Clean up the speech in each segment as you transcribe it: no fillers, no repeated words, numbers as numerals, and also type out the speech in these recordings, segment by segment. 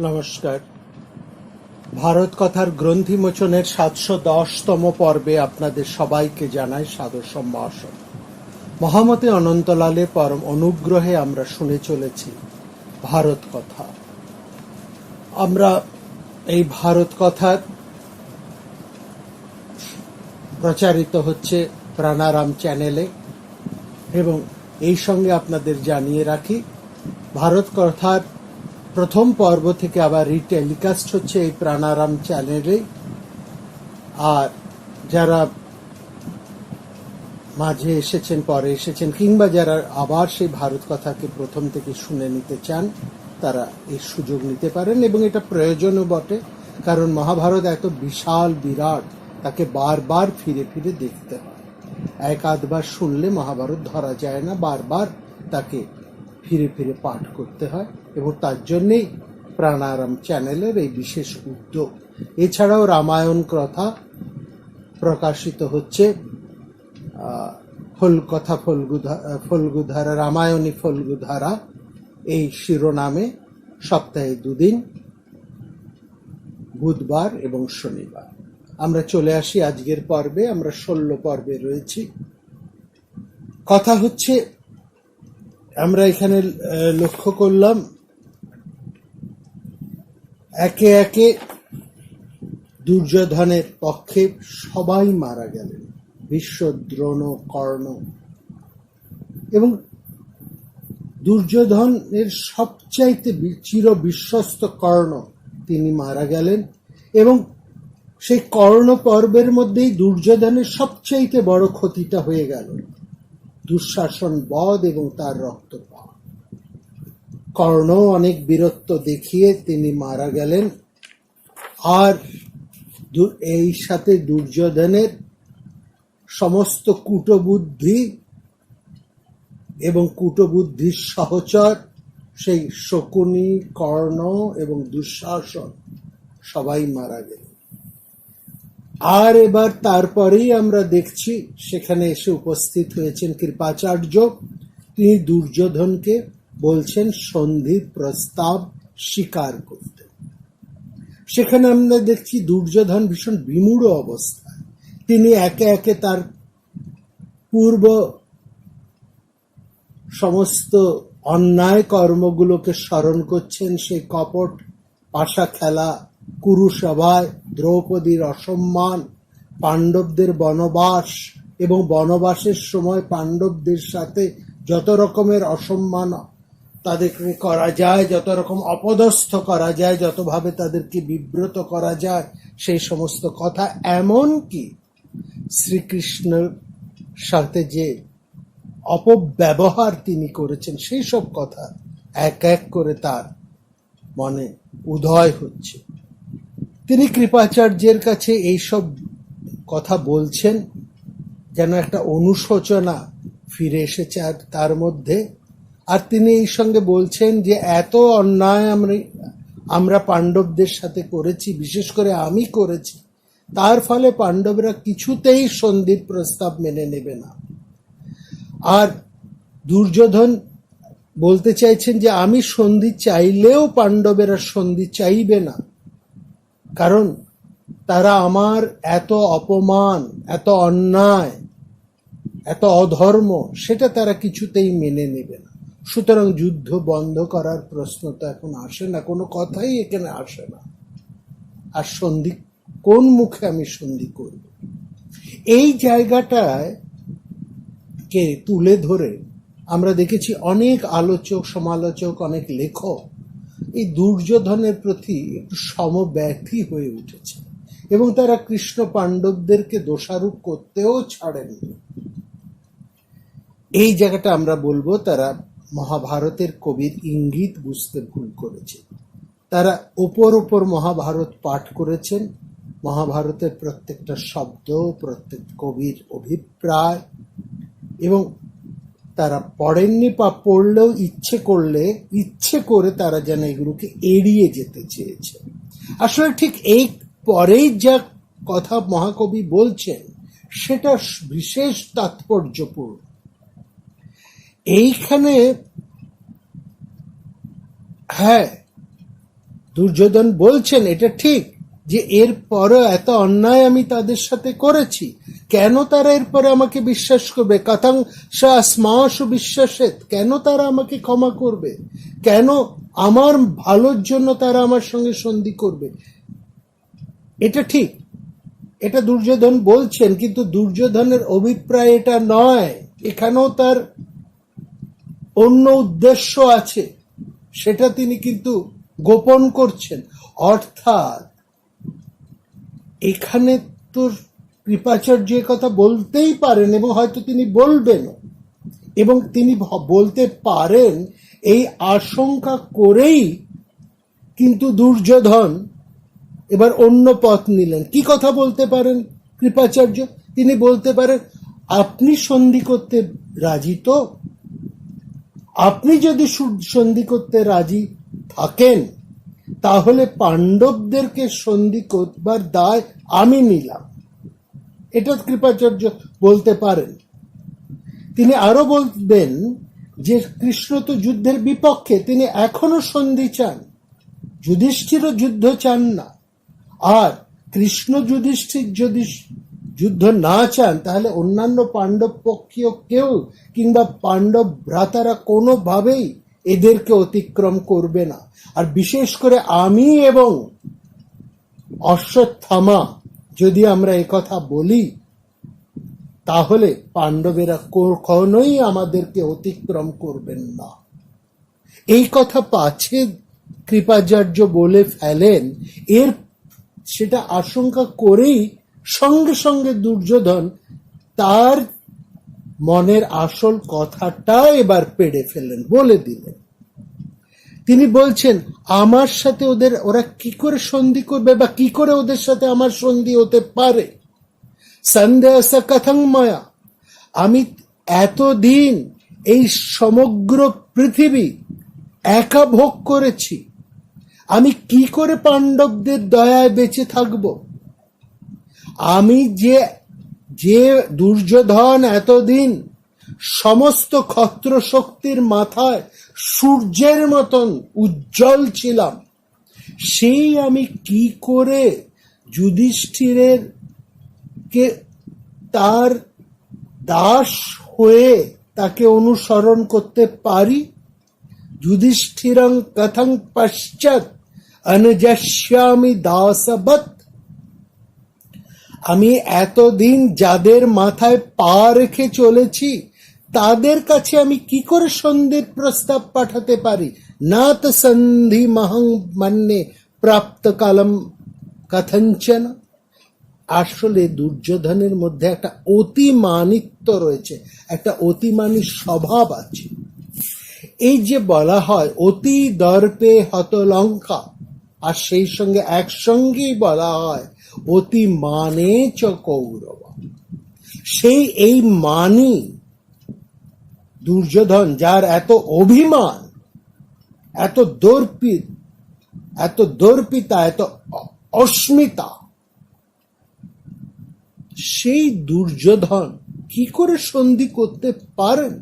নমস্কার। ভারত কথার গ্রন্থিমোচনের ৭১০তম পর্বে আপনাদের সবাইকে জানাই সাদর সম্ভাষণ। মহামতি অনন্তলালের পরম অনুগ্রহে আমরা শুনে চলেছি ভারত কথা। আমরা এই ভারত কথার প্রচারিত হচ্ছে প্রাণারাম চ্যানেলে, এবং এই সঙ্গে আপনাদের জানিয়ে রাখি ভারত কথার প্রথম পর্ব থেকে আবার রিটেলিকাস্ট হচ্ছে এই প্রাণারাম চ্যানেলে। আর যারা মাঝে এসেছেন, পরে এসেছেন, কিংবা যারা আবার সেই ভারত কথাকে প্রথম থেকে শুনে নিতে চান, তারা এই সুযোগ নিতে পারেন। এবং এটা প্রয়োজনও বটে, কারণ মহাভারত এত বিশাল বিরাট, তাকে বারবার ফিরে ফিরে দেখতে হয়। এক আধবার শুনলে মহাভারত ধরা যায় না, বারবার তাকে ফিরে ফিরে পাঠ করতে হয়, এবং তার জন্যেই প্রাণারাম চ্যানেলের এই বিশেষ উদ্যোগ। এছাড়াও রামায়ণ কথা প্রকাশিত হচ্ছে ফল্গুধারা, রামায়ণী ফল্গুধারা এই শিরোনামে সপ্তাহে 2 দিন, বুধবার এবং শনিবার। আমরা চলে আসি আজকের পর্বে। আমরা 16 পর্বে রয়েছি। কথা হচ্ছে, আমরা এখানে লক্ষ্য করলাম একে একে দুর্যোধনের পক্ষে সবাই মারা গেলেন। ভীষ্ম, দ্রোণ, কর্ণ, এবং দুর্যোধনের সবচাইতে চির বিশ্বস্ত কর্ণ, তিনি মারা গেলেন। এবং সেই কর্ণ পর্বের মধ্যেই দুর্যোধনের সবচাইতে বড় ক্ষতিটা হয়ে গেল দুঃশাসন বধ এবং তার রক্তপাত। কর্ণ অনেক বীরত্ব দেখিয়ে তিনি মারা গেলেন। আর এই সাথে দুর্যোধনের সমস্ত কূটবুদ্ধি এবং কূটবুদ্ধির সহচর সেই শকুনি, কর্ণ এবং দুঃশাসন সবাই মারা গেল। আর এবার তারপরেই আমরা দেখছি সেখানে এসে উপস্থিত হয়েছেন কৃপাচার্য। তিনি দুর্যোধনকে বলছেন সন্ধির প্রস্তাব স্বীকার করতে। সেখানে আমরা দেখছি দুর্যোধন ভীষণ বিমূঢ় অবস্থায়। তিনি একে একে তার পূর্ব সমস্ত অন্যায় কর্মগুলোকে স্মরণ করছেন। সেই কপট পাশা খেলা, কুরুসভায় দ্রৌপদীর অসম্মান, পাণ্ডবদের বনবাস, এবং বনবাসের সময় পাণ্ডবদের সাথে যত রকমের অসম্মান তাদেরকে করা যায়, যত রকম অপদস্থ করা যায়, যতভাবে তাদেরকে বিব্রত করা যায়, সেই সমস্ত কথা, এমনকি শ্রীকৃষ্ণের সাথে যে অপব্যবহার তিনি করেছেন, সেই সব কথা এক এক করে তার মনে উদয় হচ্ছে। তিনি কৃপাচার্যের কাছে এইসব কথা বলছেন, যেন একটা অনুশোচনা ফিরে এসেছে আর তার মধ্যে। আর তিনি এই সঙ্গে বলছেন যে এত অন্যায় আমরা পাণ্ডবদের সাথে করেছি, বিশেষ করে আমি করেছি, তার ফলে পাণ্ডবরা কিছুতেই সন্ধির প্রস্তাব মেনে নেবে না। আর দুর্যোধন বলতে চাইছেন যে আমি সন্ধি চাইলেও পাণ্ডবেরা সন্ধি চাইবে না, কারণ তারা আমার এত অপমান, এত অন্যায়, এত অধর্ম, সেটা তারা কিছুতেই মেনে নেবে না। সুতরাং যুদ্ধ বন্ধ করার প্রশ্ন তো এখন আসে না, কোনো কথাই এখানে আসে না। আর সন্ধি কোন মুখে আমি সন্ধি করব? এই জায়গাটায় কে তুলে ধরে আমরা দেখেছি অনেক আলোচক, সমালোচক, অনেক লেখক এই দুর্যোধনের প্রতি একটু সমব্যথী হয়ে উঠেছে, এবং তারা কৃষ্ণ পাণ্ডবদেরকে দোষারোপ করতেও ছাড়েননি। এই জায়গাটা আমরা বলবো তারা মহাভারতের কবির ইঙ্গিত বুঝতে ভুল করেছে। তারা ওপর মহাভারত পাঠ করেছেন, মহাভারতের প্রত্যেকটা শব্দ, প্রত্যেক কবির অভিপ্রায়, এবং তারা পড়েননি, বা পড়লেও ইচ্ছে করে তারা যেন এগুলোকে এড়িয়ে যেতে চেয়েছে। আসলে ঠিক এই পরেই যা কথা মহাকবি বলছেন সেটা বিশেষ তাৎপর্যপূর্ণ। এইখানে হ্যাঁ, দুর্যোধন বলছেন এটা ঠিক যে এরপরও এত অন্যায় আমি তাদের সাথে করেছি, কেন তারা এরপরে আমাকে বিশ্বাস করবে? কথাং স্মাসু বিশ্বাসেত, কেন তারা আমাকে ক্ষমা করবে? কেন আমার ভালোর জন্য তারা আমার সঙ্গে সন্ধি করবে? এটা ঠিক, এটা দুর্যোধন বলছেন, কিন্তু দুর্যোধনের অভিপ্রায় এটা নয়। এখানেও তার অন্য উদ্দেশ্য আছে, সেটা তিনি কিন্তু গোপন করছেন। অর্থাৎ এখানে তো কৃপাচার্য কথা বলতেই পারেন এবং হয়তো তিনি বলবেন, এবং তিনি বলতে পারেন এই আশঙ্কা করেই কিন্তু দুর্যোধন এবার অন্য পথ নিলেন। কি কথা বলতে পারেন কৃপাচার্য? তিনি বলতে পারেন, আপনি সন্ধি করতে রাজি তো? আপনি যদি সন্ধি করতে রাজি থাকেন তাহলে পাণ্ডবদেরকে সন্ধি করবার দায় আমি নিলাম। এটা কৃপাচার্য বলতে পারেন। তিনি আরো বলবেন যে কৃষ্ণ তো যুদ্ধের বিপক্ষে, তিনি এখনো সন্ধি চান, যুধিষ্ঠিরও যুদ্ধ চান না। আর কৃষ্ণ যুধিষ্ঠির যদি যুদ্ধ না চান তাহলে অন্যান্য পাণ্ডব পক্ষীয় কেউ কিংবা পাণ্ডব ভ্রাতারা কোনোভাবেই এদেরকে অতিক্রম করবে না। আর বিশেষ করে আমি এবং অশ্বত্থামা যদি আমরা একথা বলি তাহলে পাণ্ডবেরা কখনোই আমাদেরকে অতিক্রম করবেন না। এই কথা পাছে কৃপাচার্য বলে ফেলেন, এর সেটা আশঙ্কা করেই সঙ্গে সঙ্গে দুর্যোধন তার মনের আসল কথাটা এবার পেড়ে ফেললেন, বলে দিলেন। তিনি বলছেন, আমার সাথে ওরা কি করে সন্ধি করবে, বা কি করে ওদের সাথে আমার সন্ধি হতে পারে? সন্দেহ কথং মায়া, আমি এতদিন এই সমগ্র পৃথিবী একা ভোগ করেছি, আমি কি করে পাণ্ডবদের দয়ায় বেঁচে থাকব? আমি যে দুর্যোধন এতদিন সমস্ত ক্ষত্র শক্তির মাথায় সূর্যের মতন উজ্জ্বল ছিলাম, সেই আমি কি করে যুধিষ্ঠিরের কে তার দাস হয়ে তাকে অনুসরণ করতে পারি? যুধিষ্ঠিরং কথং পশ্চাৎ অনুজস্যামি দাসবৎ, আমি এতদিন যাদের মাথায় পা রেখে চলেছি তাদের কাছে আমি কি করে সন্ধির প্রস্তাব পাঠাতে পারি? না তো সন্ধি মহং মন্যে প্রাপ্ত কালম কথঞ্চন। আসলে দুর্যোধনের মধ্যে একটা অতিমানিত্ব রয়েছে, একটা অতিমানী স্বভাব আছে। এই যে বলা হয় অতি দর্পে হত লঙ্কা, আর সেই সঙ্গে একসঙ্গেই বলা হয় অতি মানে চ কৌরব। সেই এই মানি দুর্যোধন, যার এত অভিমান, এত দর্পিতা, এত অস্মিতা, সেই দুর্যোধন কি করে সন্ধি করতে পারেন?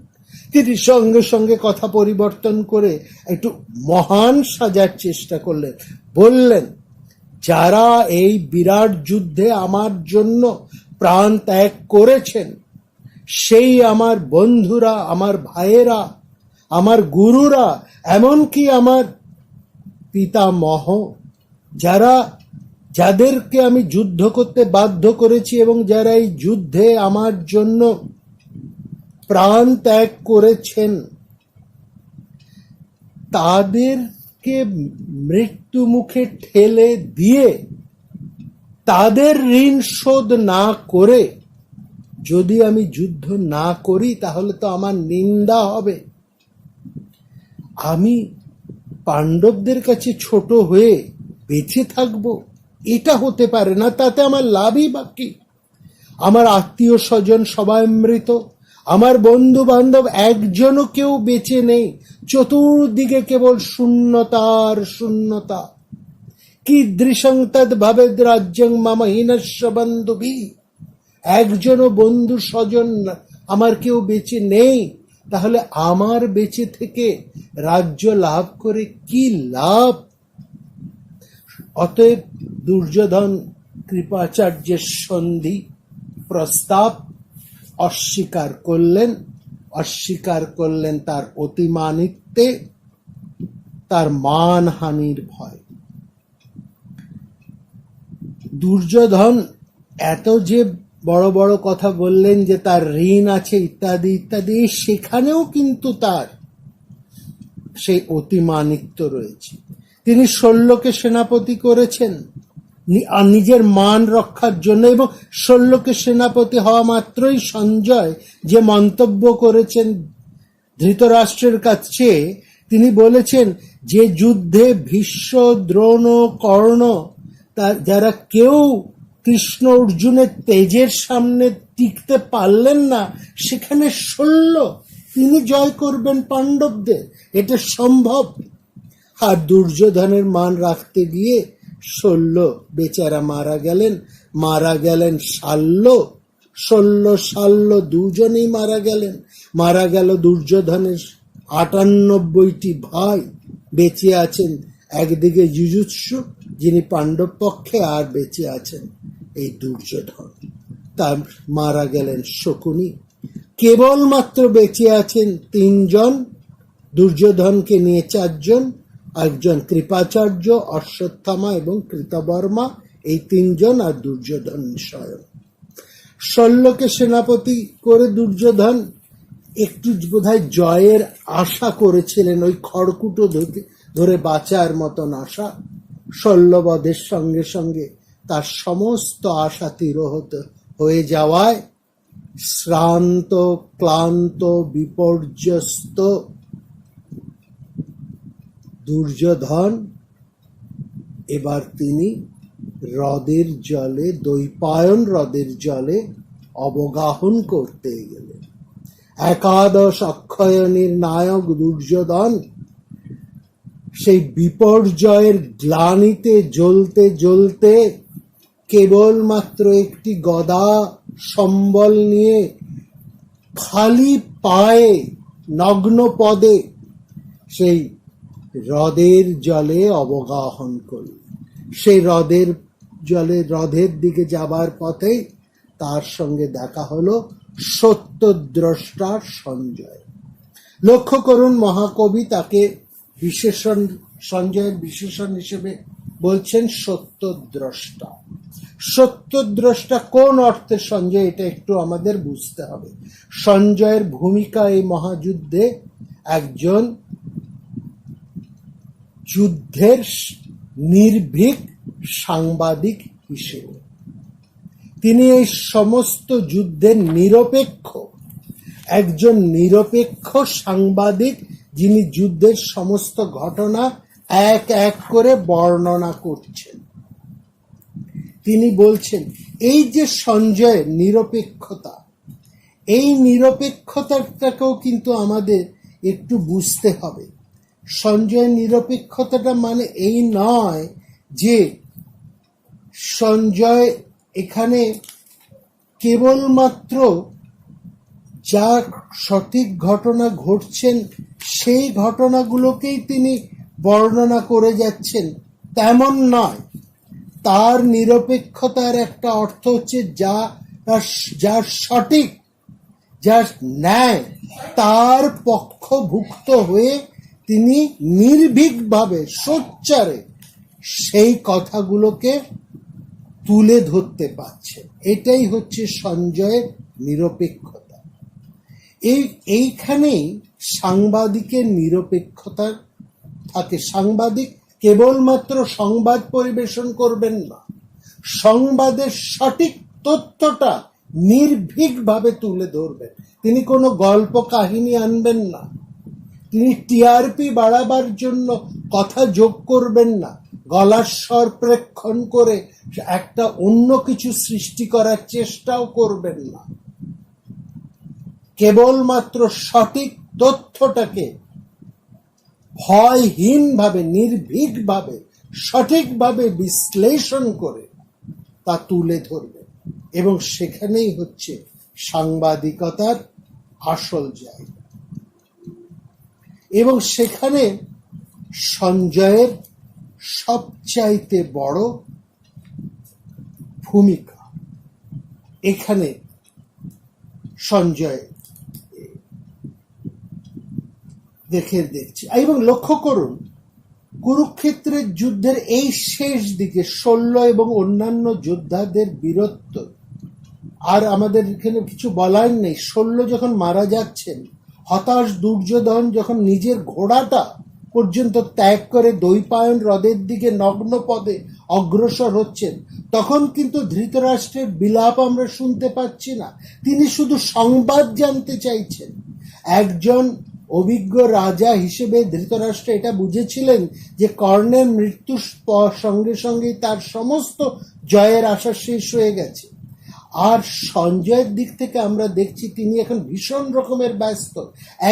তিনি সঙ্গে সঙ্গে কথা পরিবর্তন করে একটু মহান সাজার চেষ্টা করলেন। বললেন, যারা এই বিরাট যুদ্ধে আমার জন্য প্রাণ ত্যাগ করেছেন, সেই আমার বন্ধুরা, আমার ভাইয়েরা, আমার গুরুরা, এমনকি আমার পিতামহ, যাদেরকে আমি যুদ্ধ করতে বাধ্য করেছি এবং যারা এই যুদ্ধে আমার জন্য প্রাণ ত্যাগ করেছেন, তাদেরকে মৃত্যু মুখে ঠেলে দিয়ে তাদের ঋণ শোধ না করে যদি আমি যুদ্ধ না করি তাহলে তো আমার নিন্দা হবে। আমি পাণ্ডবদের কাছে ছোট হয়ে বেঁচে থাকবো, এটা হতে পারে না। তাতে আমার লাভই বাকি। আমার আত্মীয় স্বজন সবাই মৃত, আমার বন্ধু বান্ধব একজনও কেউ বেঁচে নেই, চতুর্দিকে কেবল শূন্যতার শূন্যতা। কীদৃশং তদ ভবেদ রাজ্যং মম হীনস্য বন্ধুভি, একজনও বন্ধু স্বজন আমার কেউ বেঁচে নেই, তাহলে আমার বেঁচে থেকে রাজ্য লাভ করে কি লাভ? অতএব দুর্যোধন কৃপাচার্যের সন্ধি প্রস্তাব অস্বীকার করলেন তার অতিমানিত্যে, তার মানহানির ভয়। দুর্যোধন এত যে বড় বড় কথা বললেন যে তার ঋণ আছে ইত্যাদি ইত্যাদি, সেখানেও কিন্তু তার সেই অতিমানিত্য রয়েছে। তিনি শল্যকে সেনাপতি করেছেন নিজের মান রক্ষার জন্য, এবং শল্যকে সেনাপতি হওয়া মাত্রই সঞ্জয় যে মন্তব্য করেছেন ধৃতরাষ্ট্রের কাছে, তিনি বলেছেন যে যুদ্ধে ভীষ্ম, দ্রোণ, কর্ণ যারা কেউ কৃষ্ণ অর্জুনের তেজের সামনে টিকতে পারলেন না, সেখানে শল্য তিনি জয় করবেন পাণ্ডবদের, এটা সম্ভব। আর দুর্যোধনের মান রাখতে গিয়ে শল্য বেচারা মারা গেলেন শল্য দুজনেই মারা গেল দুর্যোধনের ৯৮টি ভাই বেঁচে আছেন। একদিকে যুযুৎসু যিনি পাণ্ডব পক্ষে, আর বেঁচে আছেন এই দুর্যোধন। তার মারা গেলেন শকুনি। কেবলমাত্র বেঁচে আছেন ৩ জন, দুর্যোধনকে নিয়ে ৪ জন, একজন কৃপাচার্য, অশ্বত্থামা এবং কৃতবর্মা, এই ৩ জন, আর দুর্যোধন স্বয়ং। শল্যকে সেনাপতি করে দুর্যোধন একটু বোধহয় জয়ের আশা করেছিলেন, ওই খড়কুটো ধরে বাঁচার মতন আশা। শল্যবধের সঙ্গে সঙ্গে তার সমস্ত আশা তিরোহিত হয়ে যাওয়ায় শ্রান্ত, ক্লান্ত, বিপর্যস্ত দুর্যোধন এবার তিনি দৈপায়ন হ্রদের জলে অবগাহন করতে গেলেন। ১১ অক্ষয়ণীর নায়ক দুর্যোধন সেই বিপর্যয়ের গ্লানিতে জ্বলতে কেবলমাত্র একটি গদা সম্বল নিয়ে খালি পায়ে নগ্ন পদে সেই হ্রদের জলে অবগাহন করল। সেই হ্রদের দিকে যাবার পথে তার সঙ্গে দেখা হলো সত্যদ্রষ্টা সঞ্জয়। লক্ষ্য করুন, মহাকবি তাকে সঞ্জয়ের বিশেষণ হিসেবে বলছেন সত্যদ্রষ্টা। সত্যদ্রষ্টা কোন অর্থে সঞ্জয়, এটা একটু আমাদের বুঝতে হবে। সঞ্জয়ের ভূমিকা এই মহাযুদ্ধে একজন যুদ্ধের নির্ভীক সাংবাদিক হিসেবে। তিনি এই সমস্ত যুদ্ধের একজন নিরপেক্ষ সাংবাদিক, যিনি যুদ্ধের সমস্ত ঘটনা এক এক করে বর্ণনা করছেন। তিনি বলছেন এই যে সঞ্জয়ের নিরপেক্ষতা, এই নিরপেক্ষতাটাকেও কিন্তু আমাদের একটু বুঝতে হবে। সঞ্জয়ের নিরপেক্ষতাটা মানে এই নয় যে সঞ্জয় এখানে কেবলমাত্র যা সঠিক ঘটনা ঘটছেন সেই ঘটনাগুলোকেই তিনি বর্ণনা করে যাচ্ছেন, তেমন নয়। তার নিরপেক্ষতার একটা অর্থ হচ্ছে যা সঠিক, যা ন্যায়, তার পক্ষভুক্ত হয়ে তিনি নির্ভীকভাবে সোচ্চারে সেই কথাগুলোকে তুলে ধরতে পারছেন। এটাই হচ্ছে সঞ্জয়ের নিরপেক্ষতা। এইখানেই সাংবাদিকের নিরপেক্ষতা থাকে। সাংবাদিক কেবলমাত্র সংবাদ পরিবেশন করবেন না, সংবাদের সঠিক তথ্যটা নির্ভীকভাবে তুলে ধরবেন। তিনি কোনো গল্প কাহিনী আনবেন না, তিনি টিআরপি বাড়াবার জন্য কথা যোগ করবেন না, গলার স্বর প্রেক্ষণ করে একটা অন্য কিছু সৃষ্টি করার চেষ্টাও করবেন না। কেবলমাত্র সঠিক তথ্যটাকে ভয়হীনভাবে, নির্ভীকভাবে, সঠিকভাবে বিশ্লেষণ করে তা তুলে ধরবেন, এবং সেখানেই হচ্ছে সাংবাদিকতার আসল জায়গা। এবং সেখানে সঞ্জয়ের সবচাইতে বড় ভূমিকা এখানে সঞ্জয় দেখছি। এবং লক্ষ্য করুন, কুরুক্ষেত্রের যুদ্ধের এই শেষ দিকে শল্য এবং অন্যান্য যোদ্ধাদের বীরত্ব আর আমাদের এখানে কিছু বলার নেই। শল্য যখন মারা যাচ্ছেন, হতাশ দুর্যোধন যখন নিজের ঘোড়াটা পর্যন্ত ত্যাগ করে দৈপায়ন হ্রদের দিকে নগ্ন পদে অগ্রসর হচ্ছেন, তখন কিন্তু ধৃতরাষ্ট্রের বিলাপ আমরা শুনতে পাচ্ছি না। তিনি শুধু সংবাদ জানতে চাইছেন। একজন অভিজ্ঞ রাজা হিসেবে ধৃতরাষ্ট্র এটা বুঝেছিলেন যে কর্ণের মৃত্যুর সঙ্গে সঙ্গেই তার সমস্ত জয়ের আশা শেষ হয়ে গেছে। আর সঞ্জয়ের দিক থেকে আমরা দেখছি তিনি এখন ভীষণ রকমের ব্যস্ত।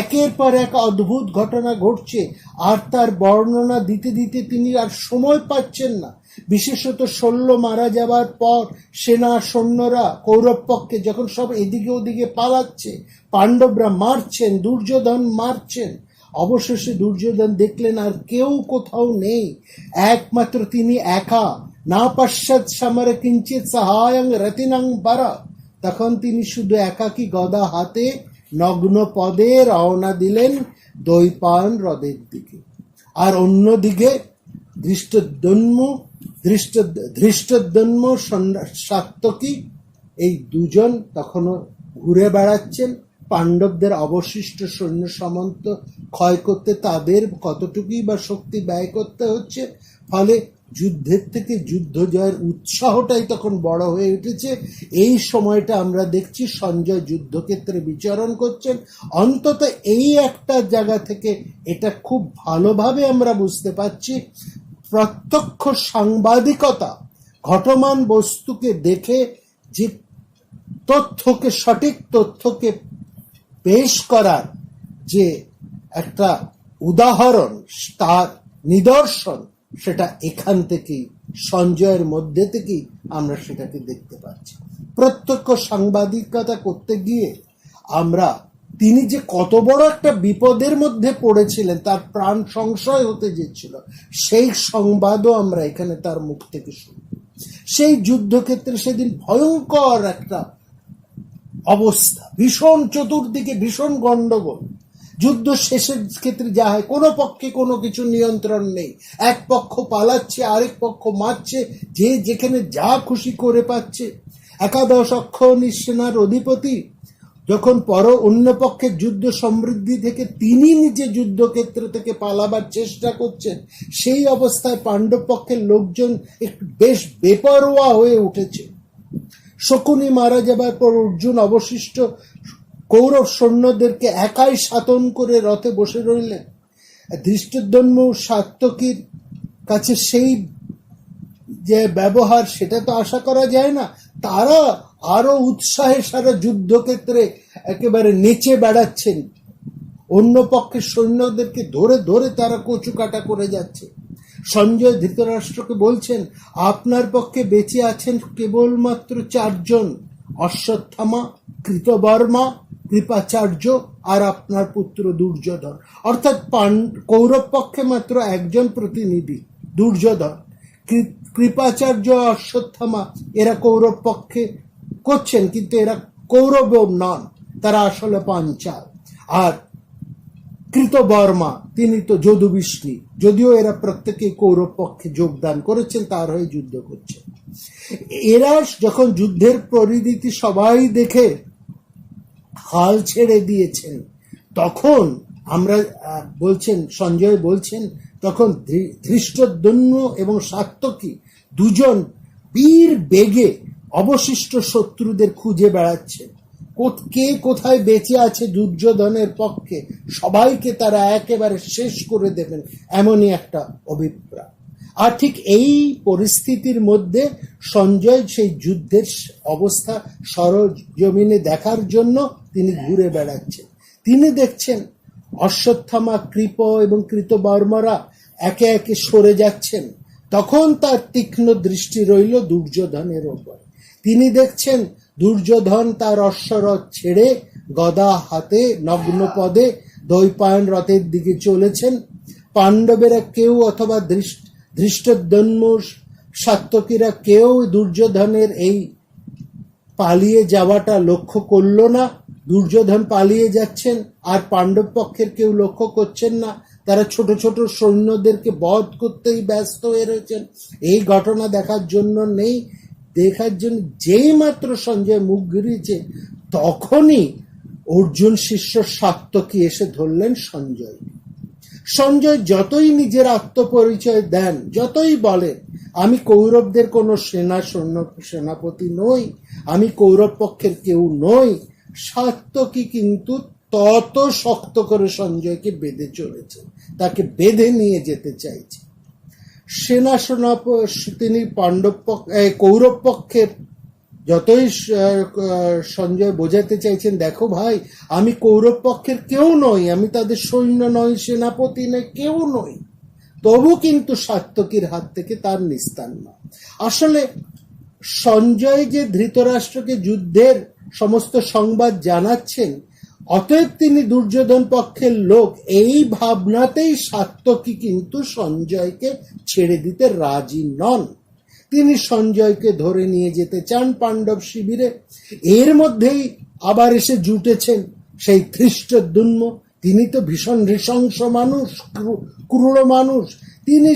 একের পর এক অদ্ভুত ঘটনা ঘটছে, আর তার বর্ণনা দিতে দিতে তিনি আর সময় পাচ্ছেন না। বিশেষত শল্য মারা যাবার পর সেনা সৈন্যরা কৌরব পক্ষে যখন সব এদিকে ওদিকে পালাচ্ছে, পাণ্ডবরা মারছেন, দুর্যোধন মারছেন, অবশেষে দুর্যোধন দেখলেন আর কেউ কোথাও নেই, একমাত্র তিনি একা। না পশ্চাৎ সমরে কিঞ্চিত সহায়ং রতিনং বরা। তখন তিনি শুধু একাকী গদা হাতে নগ্ন পদে রওনা দিলেন দৈপায়ন হ্রদের দিকে। আর অন্যদিকে ধৃষ্টদ্যম্ন সাত্যকী এই দুজন তখনও ঘুরে বেড়াচ্ছেন। পাণ্ডবদের অবশিষ্ট সৈন্য সামন্ত ক্ষয় করতে তাদের কতটুকুই বা শক্তি ব্যয় করতে হচ্ছে। ফলে যুদ্ধের থেকে যুদ্ধ জয়ের উৎসাহটাই তখন বড় হয়ে উঠেছে। এই সময়টা আমরা দেখছি সঞ্জয় যুদ্ধক্ষেত্রে বিচরণ করছেন। অন্তত এই একটা জায়গা থেকে এটা খুব ভালোভাবে আমরা বুঝতে পারছি, প্রত্যক্ষ সাংবাদিকতা ঘটমান বস্তুকে দেখে যে তথ্যকে, সঠিক তথ্যকে পেশ করার যে একটা উদাহরণ, তার নিদর্শন, সেটা এখান থেকেই, সঞ্জয়ের মধ্যে থেকেই আমরা সেটাকে দেখতে পাচ্ছি। প্রত্যক্ষ সাংবাদিকতা করতে গিয়ে আমরা তিনি যে কত বড় একটা বিপদের মধ্যে পড়েছিলেন, তার প্রাণ সংশয় হতে যেছিল, সেই সংবাদও আমরা এখানে তার মুখ থেকে শুনি। সেই যুদ্ধক্ষেত্রে সেদিন ভয়ঙ্কর একটা অবস্থা, ভীষণ চতুর্দিকে ভীষণ গন্ডগোল। যুদ্ধ শেষের ক্ষেত্রে যা হয়, কোনো পক্ষে কোনো কিছু নিয়ন্ত্রণ নেই। এক পক্ষ পালাচ্ছে, আরেক পক্ষ মারছে, যে যেখানে যা খুশি করে পাচ্ছে। একাদশ অক্ষৌহিণী সেনার অধিপতি যখন অন্য পক্ষের যুদ্ধ সমৃদ্ধি থেকে তিনি নিজে যুদ্ধক্ষেত্র থেকে পালাবার চেষ্টা করছেন, সেই অবস্থায় পাণ্ডব পক্ষের লোকজন একটু বেশ বেপরোয়া হয়ে উঠেছে। শকুনি মারা যাবার পর অর্জুন অবশিষ্ট কৌরব সৈন্যদেরকে একাই শাসন করে রথে বসে রইলেন। ধৃষ্টদ্যম্ন সাত্যকীর কাছে সেই যে ব্যবহার, সেটা তো আশা করা যায় না। তারা আরো উৎসাহে সারা যুদ্ধক্ষেত্রে একেবারে নেচে বেড়াচ্ছেন, অন্য পক্ষের সৈন্যদেরকে ধরে ধরে তারা কচুকাটা করে যাচ্ছে। সঞ্জয় ধৃতরাষ্ট্রকে বলছেন, আপনার পক্ষে বেঁচে আছেন কেবলমাত্র 4 জন, অশ্বত্থামা, কৃতবর্মা, কৃপাচার্য আর আপনার পুত্র দুর্যোধন। অর্থাৎ কৌরব পক্ষে মাত্র একজন প্রতিনিধি, দুর্যোধন। কৃপাচার্য, অশ্বত্থামা এরা কৌরব পক্ষে করছেন, কিন্তু এরা কৌরব নন, তারা আসলে পাঞ্চাল। আর কৃতবর্মা তিনি তো যদুবিষ্ণু, যদিও এরা প্রত্যেকেই কৌরব পক্ষে যোগদান করেছেন, তার হয়ে যুদ্ধ করছেন। এরা যখন যুদ্ধের পরিণতি সবাই দেখে হাল ছেড়ে দিয়েছেন, তখন আমরা সঞ্জয় বলছেন, তখন ধৃষ্টদ্যম্ন এবং সাত্যকী দুজন বীর বেগে অবশিষ্ট শত্রুদের খুঁজে বেড়াচ্ছেন। কে কোথায় বেঁচে আছে দুর্যোধনের পক্ষে, সবাইকে তারা একেবারে শেষ করে দেবেন, এমনই একটা অভিপ্রায়। আর ঠিক এই পরিস্থিতির মধ্যে সঞ্জয় সেই যুদ্ধের অবস্থা সরজমিনে দেখার জন্য তিনি ঘুরে বেড়াচ্ছেন। তিনি দেখছেন অশ্বত্থামা, কৃপ এবং কৃতবর্মারা একে একে সরে যাচ্ছেন। তখন তার তীক্ষ্ণ দৃষ্টি রইল দুর্যোধনের ওপর। তিনি দেখছেন দুর্যোধন তার অশ্বরথ ছেড়ে গদা হাতে নগ্ন পদে দৈপায়ন রথের দিকে চলেছেন। পাণ্ডবেরা কেউ অথবা ধৃষ্টদ্যুম্ন সাত্যকীরা কেউ দুর্যোধনের এই পালিয়ে যাওয়াটা লক্ষ্য করল না। দুর্যোধন পালিয়ে যাচ্ছেন আর পাণ্ডব পক্ষের কেউ লক্ষ্য করছেন না। তারা ছোট ছোট সৈন্যদেরকে বধ করতেই ব্যস্ত হয়ে রয়েছেন। এই ঘটনা দেখার জন্য নেই। দেখার জন্য যেই মাত্র সঞ্জয় মুখ ঘুরিয়েছে তখনই অর্জুন শিষ্য সাত্যকী এসে ধরলেন সঞ্জয়। সঞ্জয় যতই নিজের আত্মপরিচয় দেন, যতই বলেন আমি কৌরবদের কোনো সেনাপতি নই, আমি কৌরব পক্ষের কেউ নই, সাত্যকী কিন্তু তত শক্ত করে সঞ্জয়কে বেঁধে চলেছে, তাকে বেঁধে নিয়ে যেতে চাইছে। তিনি কৌরব পক্ষের যতই সঞ্জয় বোঝাতে চাইছেন দেখো ভাই আমি কৌরব পক্ষের কেউ নই, আমি তাদের সৈন্য নই, সেনাপতি নই, কেউ নই, তবু কিন্তু সাত্যকীর হাত থেকে তার নিস্তার না। আসলে সঞ্জয় যে ধৃতরাষ্ট্রকে যুদ্ধের সমস্ত সংবাদ জানাচ্ছেন, অতএব তিনি দুর্যোধন পক্ষের লোক, এই ভাবনাতেই সাত্যকী কিন্তু সঞ্জয়কে ছেড়ে দিতে রাজি নন। তিনি সঞ্জয়কে ধরে নিয়ে যেতে চান পাণ্ডব শিবিরে। এর মধ্যেই আবার এসে জুটেছেন সেই ধৃষ্টদ্যুম্ন। তিনি তো ভীষণ নৃশংস মানুষ, ক্রূর মানুষ। তিনি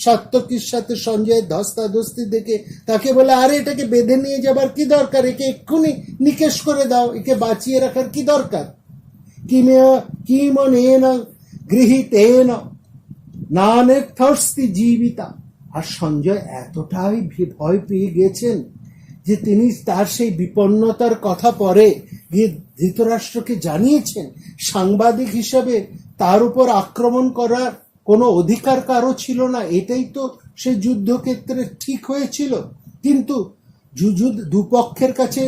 সাত্যকীর সাথে সঞ্জয়ের ধস্তাধস্তি দেখে তাকে বলে আরে এটাকে বেঁধে নিয়ে যাবার কি দরকার, একে এক্ষুনি নিকেশ করে দাও, একে বাঁচিয়ে রাখার কি দরকার। কিমনেন গৃহীতেন নানেত্যস্তি জীবিতা। আর সঞ্জয় এতটাই ভয় পেয়ে গেছেন যে তিনি তার সেই বিপন্নতার কথা পরে গিয়ে ধৃতরাষ্ট্রকে জানিয়েছেন। সাংবাদিক হিসাবে তার উপর আক্রমণ করার কোনো অধিকার কারো ছিল না, এটাই তো সেই যুদ্ধক্ষেত্রে ঠিক হয়েছিল। কিন্তু দুপক্ষের কাছে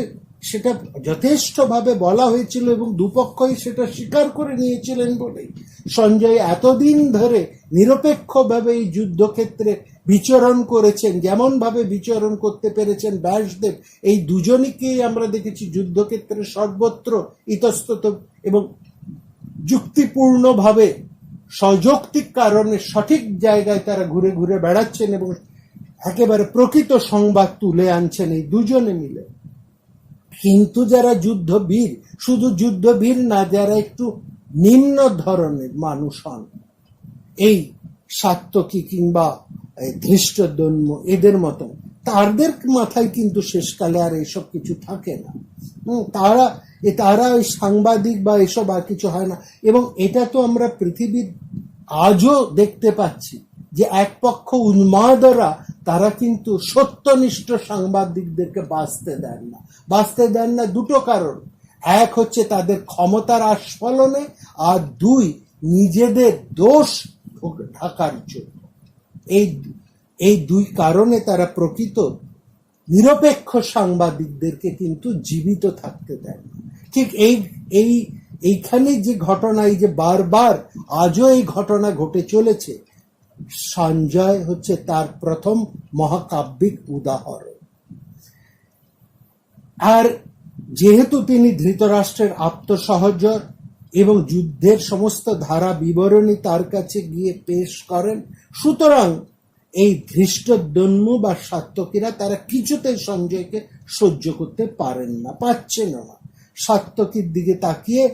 সেটা যথেষ্টভাবে বলা হয়েছিল এবং দুপক্ষই সেটা স্বীকার করে নিয়েছিলেন বলেই সঞ্জয় এতদিন ধরে নিরপেক্ষভাবে এই যুদ্ধক্ষেত্রে বিচরণ করেছেন। যেমন ভাবে বিচরণ করতে পেরেছেন ব্যাসদেব, এই দুজনকেই আমরা দেখেছি যুদ্ধক্ষেত্রে সর্বত্র ইতস্তত এবং যুক্তিপূর্ণভাবে সযৌক্তিক কারণে সঠিক জায়গায় তারা ঘুরে ঘুরে বেড়াচ্ছেন এবং একেবারে প্রকৃত সংবাদ তুলে আনছেন এই দুজনে মিলে। কিন্তু যারা যুদ্ধবীর, শুধু যুদ্ধবীর না, যারা একটু নিম্ন ধরনের মানুষ হন, এই সাত্যকী কিংবা ধৃষ্টদ্যুম্ন এদের মতন, তাদের মাথায় কিন্তু শেষকালে আর এসব কিছু থাকে না। তারা ওই সাংবাদিক বা এসব আর কিছু হয় না। এবং এটা তো আমরা পৃথিবীর আজও দেখতে পাচ্ছি যে এক পক্ষ উন্মাদরা তারা কিন্তু সত্যনিষ্ঠ সাংবাদিকদেরকে বাঁচতে দেন না দুটো কারণ। এক হচ্ছে তাদের ক্ষমতার আস্ফলনে, আর দুই নিজেদের দোষ ঢাকার জন্য। এই দুই কারণে তারা প্রকৃত নিরপেক্ষ সাংবাদিকদেরকে কিন্তু জীবিত থাকতে দেন। ঠিক এইখানে যে ঘটনা, এই যে বারবার আজও এই ঘটনা ঘটে চলেছে, সঞ্জয় হচ্ছে তার প্রথম মহাকাব্যিক উদাহরণ। আর যেহেতু তিনি ধৃতরাষ্ট্রের আত্মসহচর এবং যুদ্ধের সমস্ত ধারা বিবরণী তার কাছে গিয়ে পেশ করেন, সুতরাং এই ধৃষ্টদ্যুম্ন বা সাত্যকীরা তারা কিছুতেই সঞ্জয়কে সহ্য করতে পারছেন না। সাত্যকীর দিকে তাকিয়ে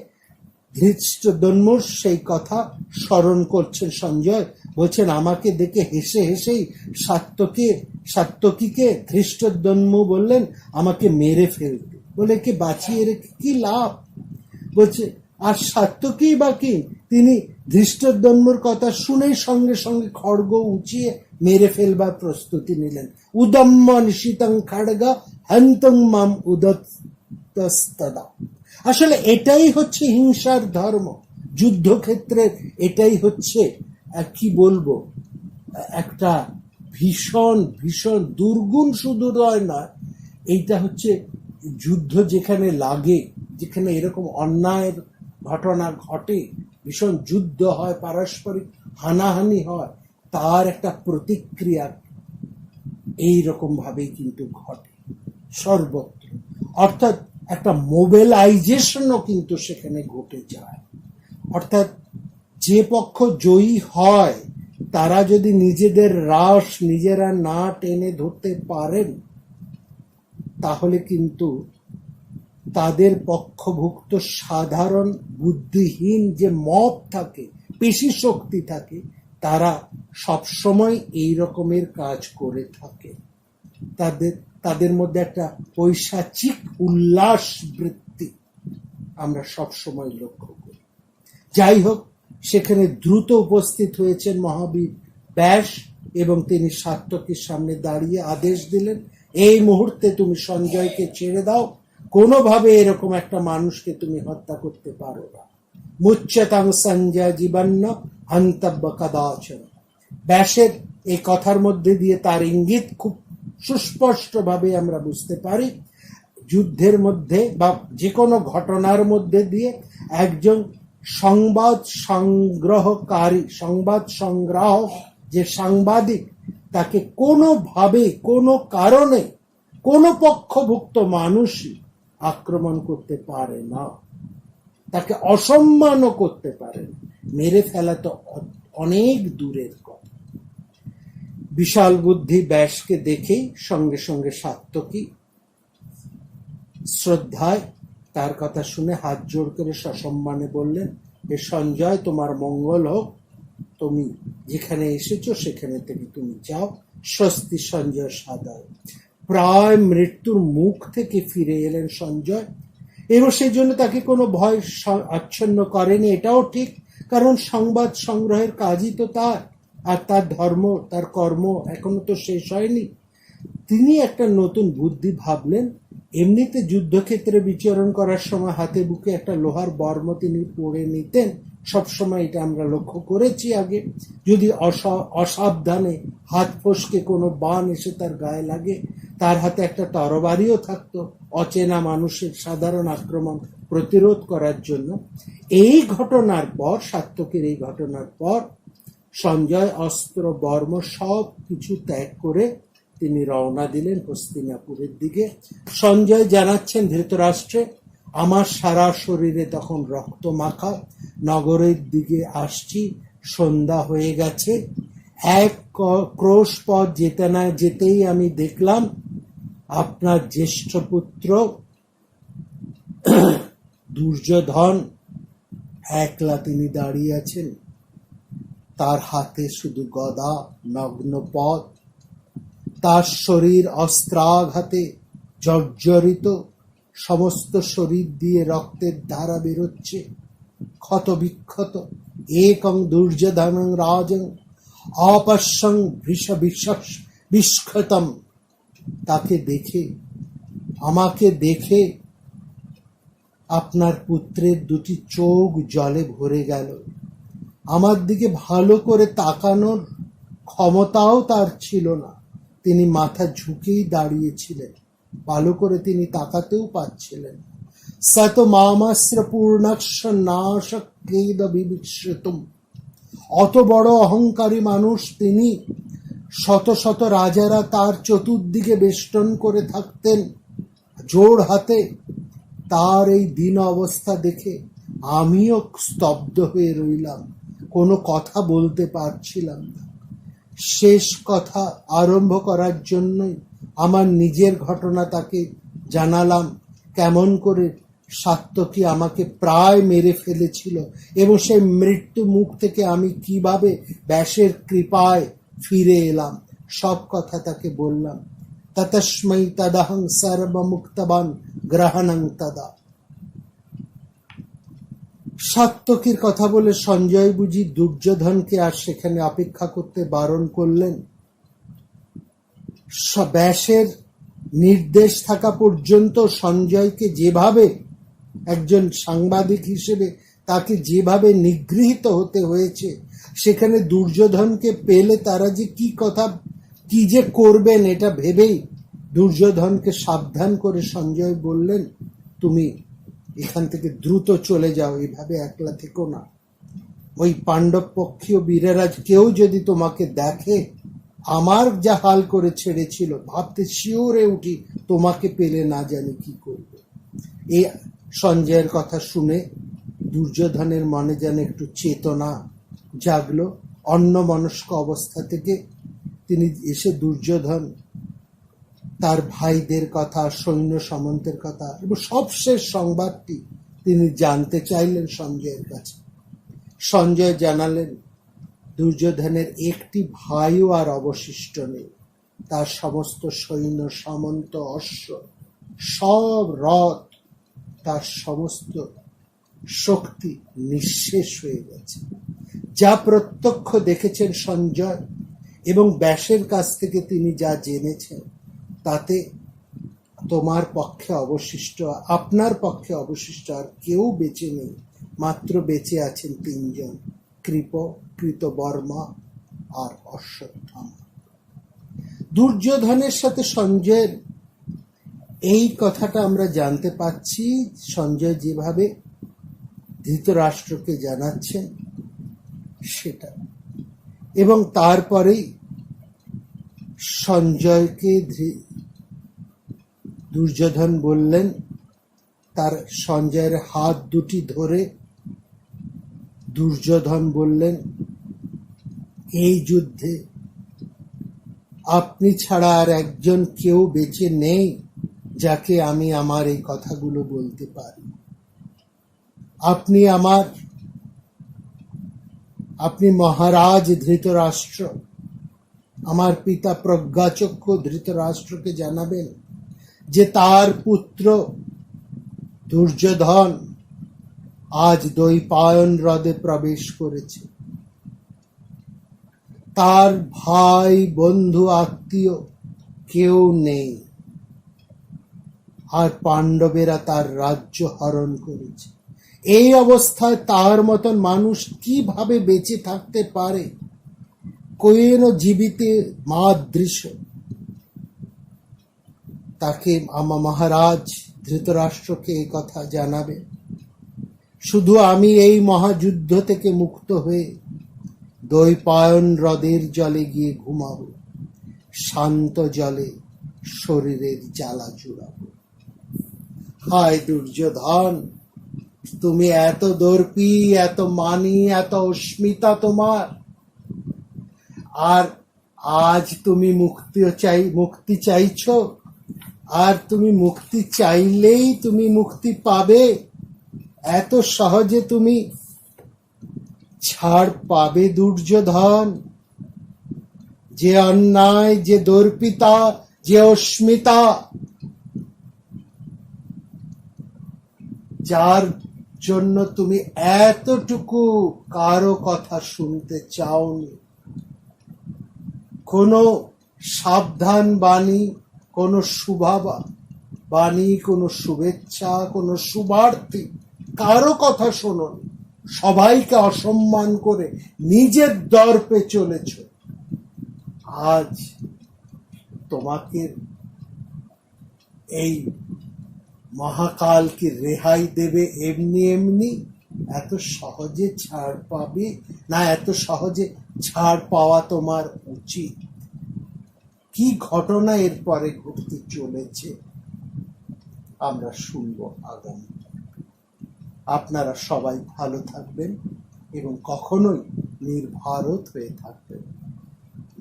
ধৃষ্টদ্যুম্ন সেই কথা স্মরণ করছেন সঞ্জয়, বলছেন আমাকে দেখে হেসে হেসেই সাত্যকীকে ধৃষ্টদ্যুম্ন বললেন আমাকে মেরে ফেলতে, বলে কি বাঁচিয়ে রেখে কি লাভ। বলছে আর সাত্যকী বা কি, তিনি ধৃষ্টদ্যুম্নর কথা শুনেই সঙ্গে সঙ্গে খড়গ উঁচিয়ে মেরে ফেলবার প্রস্তুতি নিলেন। উদম্ম নিশিতং খড়গা হন্তং মাম উদতস্তদা। আসলে এটাই হচ্ছে হিংসার ধর্ম যুদ্ধক্ষেত্রের। এটাই হচ্ছে কি বলবো, একটা ভীষণ ভীষণ দুর্গুণ শুধু নয় না, এইটা হচ্ছে যুদ্ধ যেখানে লাগে, যেখানে এরকম অন্যায়ের ঘটনা ঘটে, ভীষণ যুদ্ধ হয়, পারস্পরিক হানাহানি হয়, তার একটা প্রতিক্রিয়া এইরকম ভাবেই কিন্তু ঘটে সর্বত্র। অর্থাৎ একটা মোবিলাইজেশনও কিন্তু সেখানে ঘটে যায়। অর্থাৎ যে পক্ষ জয়ী হয় তারা যদি নিজেদের রাশ নিজেরা না টেনে ধরতে পারেন, তাহলে কিন্তু তাদের পক্ষভুক্ত সাধারণ বুদ্ধিহীন যে মব থাকে, পেশি শক্তি থাকে, তারা সবসময় এই রকমের কাজ করে থাকে। তাদের মধ্যে একটা পৈশাচিক উল্লাস বৃত্তি আমরা সবসময় লক্ষ্য করি। যাই হোক, সেখানে দ্রুত উপস্থিত হয়েছেন মহাবীর ব্যাস, এবং তিনি সাত্যকীর সামনে দাঁড়িয়ে আদেশ দিলেন, এই মুহূর্তে তুমি সঞ্জয়কে ছেড়ে দাও, কোনোভাবে এরকম একটা মানুষকে তুমি হত্যা করতে পারো না। মুচ্যতাং সঞ্জয় জীবন্য হন্তব্য কদাচন। ব্যাসের এই কথার মধ্যে দিয়ে তার ইঙ্গিত খুব সুস্পষ্ট ভাবে আমরা বুঝতে পারি, যুদ্ধের মধ্যে বা যে কোনো ঘটনার মধ্যে দিয়ে একজন সংবাদ সংগ্রহকারী, সংবাদ সংগ্রাহক যে সাংবাদিক, তাকে কোনোভাবে কোনো কারণে কোনো পক্ষভুক্ত মানুষই আক্রমণ করতে পারে না, তাকে অসম্মানও করতে পারে না, মেরে ফেলা তো অনেক দূরের কথা। বিশাল বুদ্ধি ব্যাসকে দেখেই সঙ্গে সঙ্গে সাত্যকী শ্রদ্ধায় তার কথা শুনে হাত জোড় করে সসম্মানে বললেন, এ সঞ্জয়, তোমার মঙ্গল হোক, তুমি যেখানে এসেছো সেখানে থেকে তুমি যাও, স্বস্তি সঞ্জয় সাদায়। প্রায় মৃত্যুর মুখ থেকে ফিরে এলেন সঞ্জয়, এবং সেই জন্য তাকে কোনো ভয় আচ্ছন্ন করেনি, এটাও ঠিক, কারণ সংবাদ সংগ্রহের কাজই তো তার, আর তার ধর্ম, তার কর্ম এখনো তো শেষ হয়নি। তিনি একটা নতুন বুদ্ধি ভাবলেন। এমনিতে যুদ্ধক্ষেত্রে বিচরণ করার সময় হাতে বুকে একটা লোহার বর্ম তিনি পরে নিতেন, সবসময় এটা আমরা লক্ষ্য করেছি আগে। যদি অসাবধানে হাত ফসকে কোনো বান এসে তার গায়ে লাগে, তার হাতে একটা তরবারিও থাকতো অচেনা মানুষের সাধারণ আক্রমণ প্রতিরোধ করার জন্য। এই ঘটনার পর, সাত্যকীর এই ঘটনার পর, সঞ্জয় অস্ত্র বর্ম সব কিছু ত্যাগ করে তিনি রওনা দিলেন হস্তিনাপুরের দিকে। সঞ্জয় জানাচ্ছেন ধৃতরাষ্ট্রে, আমার সারা শরীরে তখন রক্ত মাখা, নগরের দিকে আসছি, সন্ধ্যা হয়ে গেছে। এক ক্রোশ পথ যেতে না যেতেই আমি দেখলাম আপনার জ্যেষ্ঠ পুত্র দুর্যোধন একলা তিনি দাঁড়িয়ে আছেন, তার হাতে শুধু গদা, নগ্ন পথ, তার শরীর অস্ত্রাঘাতে জর্জরিত, সমস্ত শরীর দিয়ে রক্তের ধারা বেরোচ্ছে, ক্ষত বিক্ষত। একং দুর্যোধনং রাজং অপশ্যং ভৃষ বিস্ক্ষতম। তাকে দেখে, আমাকে দেখে আপনার পুত্রের দুটি চোখ জলে ভরে গেল। আমার দিকে ভালো করে তাকানোর ক্ষমতাও তার ছিল না, তিনি মাথা ঝুঁকেই দাঁড়িয়েছিলেন, ভালো করে তিনি তাকাতেও পাচ্ছিলেন। সত মামাস্র পূর্ণাক্ষ নাশকেদ বিবিক্ষিতুম। অত বড় অহংকারী মানুষ তিনি, শত শত রাজারা তার চতুর্দিকে বেষ্টন করে থাকতেন জোড় হাতে। তার এই দীন অবস্থা দেখে আমিও স্তব্ধ হয়ে রইলাম, কোনো কথা বলতে পারছিলাম না। শেষ কথা আরম্ভ করার জন্যই আমার নিজের ঘটনা তাকে জানালাম, কেমন করে সাত্যকী আমাকে প্রায় মেরে ফেলেছিল এবং সেই মৃত্যু মুখ থেকে আমি কিভাবে ব্যাসের কৃপায় ফিরে এলাম, সব কথা তাকে বললাম। ততস্মৈ তদহং সর্বমুক্তবান গ্রহণং তদা। সাত্যকীর কথা বলে সঞ্জয় বুঝি দুর্যোধনকে আর সেখানে অপেক্ষা করতে বারণ করলেন। ব্যাসের নির্দেশ থাকা পর্যন্ত সঞ্জয়কে যেভাবে, একজন সাংবাদিক হিসেবে তাকে যেভাবে নিগৃহীত হতে হয়েছে, সেখানে দুর্যোধনকে পেলে তারা যে কি যে করবেন এটা ভেবেই দুর্যোধনকে সাবধান করে সঞ্জয় বললেন, তুমি এখান থেকে দ্রুত চলে যাও, এভাবে একলা থেকো না। ওই পাণ্ডব পক্ষীয় বীরেরা কেউ যদি তোমাকে দেখে, আমার যা হাল করে ছেড়েছিল, ভাবতে শিওরে উঠি তোমাকে পেলে না জানি কি করবে। এই সঞ্জয়ের কথা শুনে দুর্যোধনের মনে যেন একটু চেতনা জাগলো। অন্যমনস্ক অবস্থা থেকে তিনি এসে দুর্যোধন তার ভাইদের কথা, সৈন্য সামন্তের কথা এবং সবশেষ সংবাদটি তিনি জানতে চাইলেন সঞ্জয়ের কাছে। সঞ্জয় জানালেন দুর্যোধনের একটি ভাইও আর অবশিষ্ট নেই, তার সমস্ত সৈন্য সামন্ত, অশ্ব, সব রথ, তার সমস্ত শক্তি নিঃশেষ হয়ে গেছে। যা প্রত্যক্ষ দেখেছেন সঞ্জয় এবং ব্যাসের কাছ থেকে তিনি যা জেনেছেন, তাতে তোমার পক্ষে অবশিষ্ট, আপনার পক্ষে অবশিষ্ট আর কেউ বেঁচে নেই। মাত্র বেঁচে আছেন 3 জন, কৃপ, কৃতবর্মা আর অশ্বত্থামা। দুর্যোধনের সাথে সঞ্জয়ের এই কথাটা আমরা জানতে পাচ্ছি, সঞ্জয় যেভাবে ধৃতরাষ্ট্রকে জানাচ্ছেন সেটা। এবং তারপরেই সঞ্জয়কে দুর্যোধন বললেন, তার সঞ্জয়ের হাত দুটি ধরে দুর্যোধন বললেন, এই যুদ্ধে আপনি ছাড়া আর একজন কেউ বেঁচে নেই যাকে আমি আমার এই কথাগুলো বলতে পারি। আপনি মহারাজ ধৃতরাষ্ট্র, আমার পিতা প্রজ্ঞাচক্ষু ধৃতরাষ্ট্রকে জানাবেন যে তার পুত্র দুর্যোধন আজ দ্বৈপায়ন হ্রদে প্রবেশ করেছে। তার ভাই, বন্ধু, আত্মীয় কেউ নেই, আর পাণ্ডবেরা তার রাজ্য হরণ করেছে। এই অবস্থায় তার মতন মানুষ কিভাবে বেঁচে থাকতে পারে? কোয়েন জীবিতে মাদৃশ। তাকে আমার মহারাজ ধৃতরাষ্ট্রকে এই কথা জানাবে। শুধু আমি এই মহাযুদ্ধ থেকে মুক্ত হয়ে দ্বৈপায়ন হ্রদের জলে গিয়ে ঘুমাবো, শান্ত জলে শরীরের জ্বালা জুড়াবো। হায় দুর্যোধন, তুমি এত দর্পী, এত মানি, এত অস্মিতা তোমার, আর আজ তুমি মুক্তি চাইছো, আর তুমি মুক্তি চাইলেই তুমি মুক্তি পাবে? এত সহজে তুমি ছাড় পাবে দুর্যোধন? যে অন্যায়, যে দর্পিতা, যে অস্মিতা, যার জন্য তুমি এতটুকু কারো কথা শুনতে চাওনি, কোনো সাবধান বাণী, কোনো বাণী, কোনো শুভেচ্ছা, কোনো শুভার্থী কারো কথা শোনোনি, সবাইকে অসম্মান করে নিজের দর্পে চলেছ। আজ তোমাকে এই মহাকাল কি রেহাই দেবে এমনি এমনি? এত সহজে ছাড় পাবে না? এত সহজে ছাড় পাওয়া তোমার উচিত? কি ঘটনা এরপরে ঘটতে চলেছে আমরা শুনবো আগামী। আপনারা সবাই ভালো থাকবেন এবং কখনোই নির্ভারত হয়ে থাকবেন।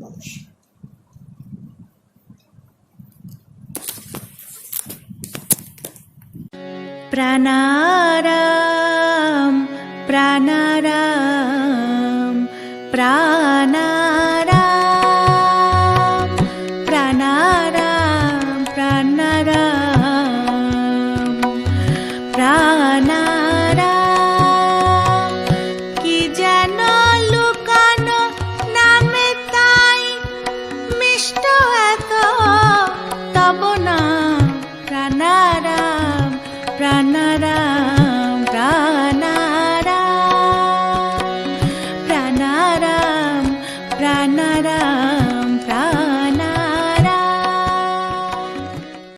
নমস্কার। प्राणाराम प्राणाराम